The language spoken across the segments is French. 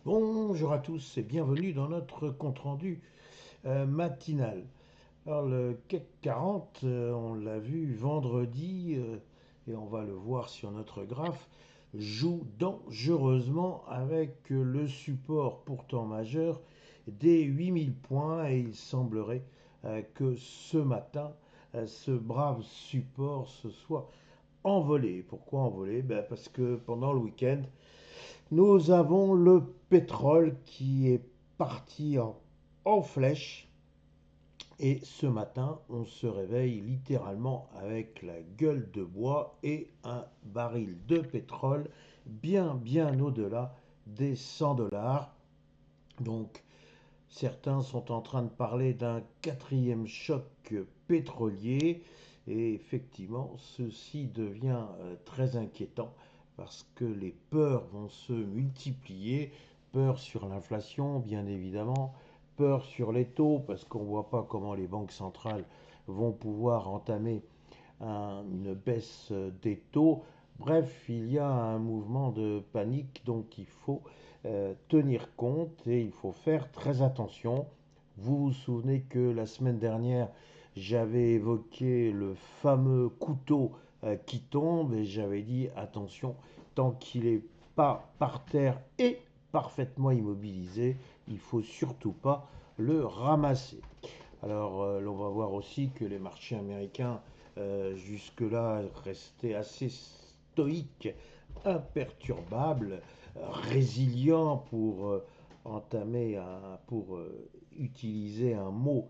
Bonjour à tous et bienvenue dans notre compte-rendu matinal. Alors le CAC 40, on l'a vu vendredi et on va le voir sur notre graphe, joue dangereusement avec le support pourtant majeur des 8000 points et il semblerait que ce matin, ce brave support se soit envolé. Pourquoi envolé? Parce que pendant le week-end, nous avons le pétrole qui est parti en flèche et ce matin on se réveille littéralement avec la gueule de bois et un baril de pétrole bien au-delà des 100 dollars. Donc certains sont en train de parler d'un quatrième choc pétrolier et effectivement ceci devient très inquiétant parce que les peurs vont se multiplier. Peur sur l'inflation bien évidemment, peur sur les taux parce qu'on ne voit pas comment les banques centrales vont pouvoir entamer une baisse des taux. Bref, il y a un mouvement de panique dont il faut tenir compte et il faut faire très attention. Vous vous souvenez que la semaine dernière, j'avais évoqué le fameux couteau qui tombe et j'avais dit attention, tant qu'il n'est pas par terre et parfaitement immobilisé, il ne faut surtout pas le ramasser. Alors, on va voir aussi que les marchés américains, jusque-là, restaient assez stoïques, imperturbables, résilients pour utiliser un mot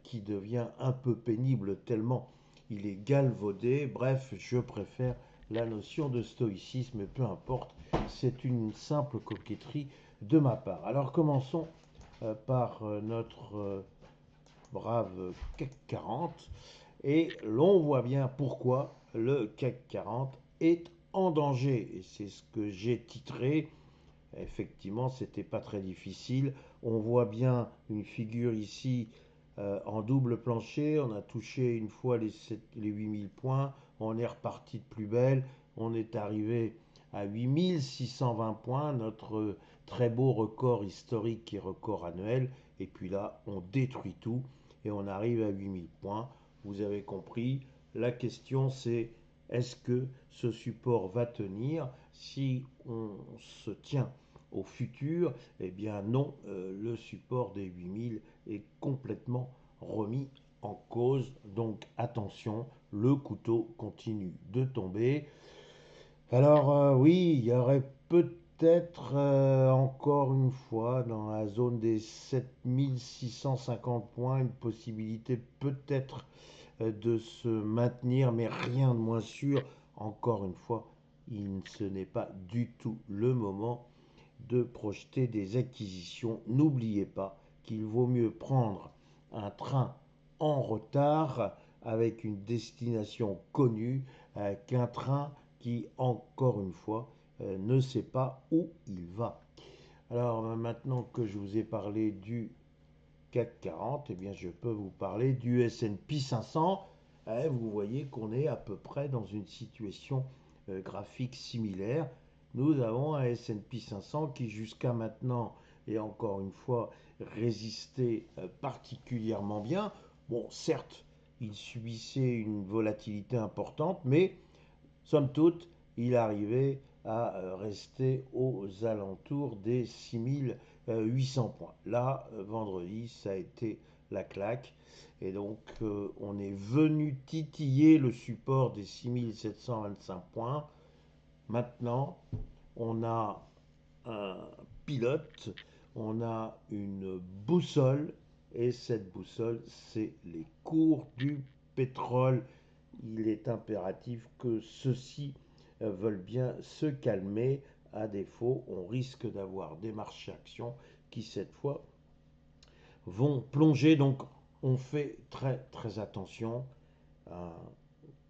qui devient un peu pénible tellement il est galvaudé. Bref, je préfère la notion de stoïcisme, mais peu importe, c'est une simple coquetterie de ma part. Alors commençons par notre brave CAC 40 et l'on voit bien pourquoi le CAC 40 est en danger. Et c'est ce que j'ai titré. Effectivement, c'était pas très difficile. On voit bien une figure ici en double plancher. On a touché une fois les 8000 points. On est reparti de plus belle. On est arrivé à 8620 points, notre très beau record historique et record annuel. Et puis là, on détruit tout et on arrive à 8000 points. Vous avez compris. La question c'est est-ce que ce support va tenir? Si on se tient au futur, eh bien non, le support des 8000 est complètement remis en cause. Donc attention, le couteau continue de tomber. Alors oui, il y aurait peut-être encore une fois dans la zone des 7650 points une possibilité peut-être de se maintenir, mais rien de moins sûr. Encore une fois, ce n'est pas du tout le moment de projeter des acquisitions. N'oubliez pas qu'il vaut mieux prendre un train en retard avec une destination connue qu'un train qui, encore une fois, ne sait pas où il va. Alors maintenant que je vous ai parlé du CAC 40, eh bien, je peux vous parler du S&P 500. Vous voyez qu'on est à peu près dans une situation graphique similaire. Nous avons un S&P 500 qui jusqu'à maintenant et encore une fois résisté particulièrement bien. Bon, certes, il subissait une volatilité importante, mais somme toute, il arrivait à rester aux alentours des 6800 points. Là, vendredi, ça a été la claque. Et donc, on est venu titiller le support des 6725 points. Maintenant, on a un pilote, on a une boussole, et cette boussole, c'est les cours du pétrole. Il est impératif que ceux-ci veulent bien se calmer. À défaut, on risque d'avoir des marchés actions qui, cette fois, vont plonger. Donc, on fait très attention.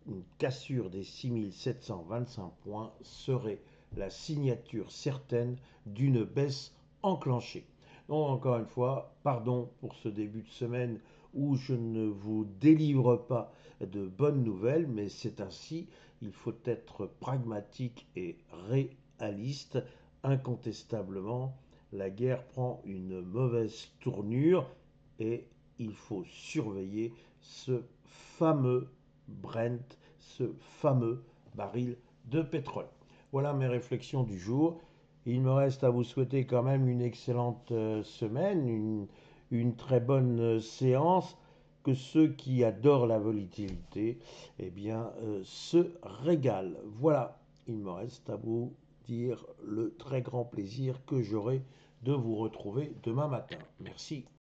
Une cassure des 6725 points serait la signature certaine d'une baisse enclenchée. Donc encore une fois, pardon pour ce début de semaine où je ne vous délivre pas de bonnes nouvelles, mais c'est ainsi, il faut être pragmatique et réaliste. Incontestablement, la guerre prend une mauvaise tournure et il faut surveiller ce fameux Brent, ce fameux baril de pétrole. Voilà mes réflexions du jour. Il me reste à vous souhaiter quand même une excellente semaine, une très bonne séance, que ceux qui adorent la volatilité eh bien, se régalent. Voilà, il me reste à vous dire le très grand plaisir que j'aurai de vous retrouver demain matin. Merci.